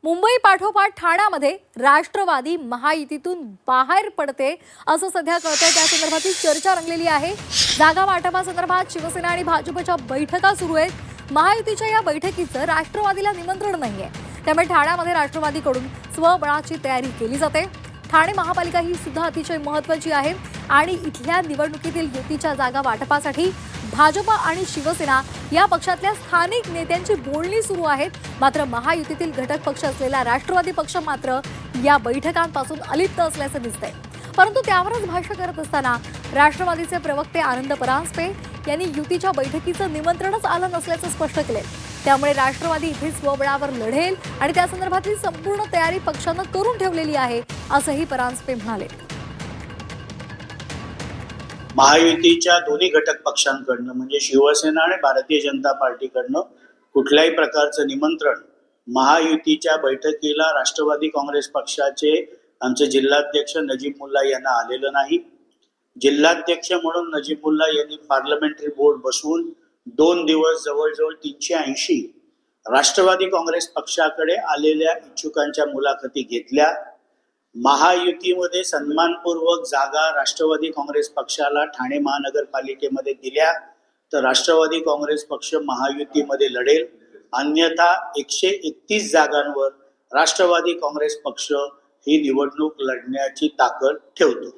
मुंबई पाठोपाठ ठाण्यामध्ये राष्ट्रवादी महायुतीतून बाहेर पडते असं सध्या कळतंय। त्या संदर्भातील चर्चा रंगलेली आहे। जागा वाटपासंदर्भात शिवसेना आणि भाजपच्या बैठका सुरू आहेत। महायुतीच्या या बैठकीचं राष्ट्रवादीला निमंत्रण नाहीये, त्यामुळे ठाण्यामध्ये राष्ट्रवादीकडून स्वबळाची तयारी केली जाते। ठाणे महापालिका ही सुद्धा अतिशय महत्त्वाची आहे आणि इथल्या निवडणुकीतील युतीच्या जागा वाटपासाठी भाजप आणि शिवसेना या पक्षातल्या स्थानिक नेत्यांची बोलणी सुरू आहेत। मात्र महायुतीतील घटक पक्ष असलेला राष्ट्रवादी पक्ष मात्र या बैठकांपासून अलिप्त असल्याचं दिसतंय। परंतु त्यावरच भाष्य करत असताना राष्ट्रवादीचे प्रवक्ते आनंद परांजपे यांनी युतीच्या बैठकीचं निमंत्रणच आलं नसल्याचं स्पष्ट केलंय। त्यामुळे राष्ट्रवादी इथे स्वबळावर लढेल आणि त्या संदर्भातली संपूर्ण तयारी पक्षानं करून ठेवलेली आहे, असंही परांजपे म्हणाले। महायुतीच्या दोन्ही घटक पक्षांकडनं म्हणजे शिवसेना आणि भारतीय जनता पार्टीकडनं कुठल्याही प्रकारचं निमंत्रण महायुतीच्या बैठकीला राष्ट्रवादी काँग्रेस पक्षाचे आमचे जिल्हाध्यक्ष नजीब मुल्ला यांना आलेलं नाही। जिल्हाध्यक्ष म्हणून नजीब मुल्ला यांनी पार्लमेंटरी बोर्ड बसवून 2 दिवस जवळजवळ 380 राष्ट्रवादी काँग्रेस पक्षाकडे आलेल्या इच्छुकांच्या मुलाखती घेतल्या। महायुतीमध्ये सन्मानपूर्वक जागा राष्ट्रवादी काँग्रेस पक्षाला ठाणे महानगरपालिकेमध्ये दिल्या तर राष्ट्रवादी काँग्रेस पक्ष महायुतीमध्ये लढेल, अन्यथा 131 जागांवर राष्ट्रवादी काँग्रेस पक्ष ही निवडणूक लढण्याची ताकद ठेवतो।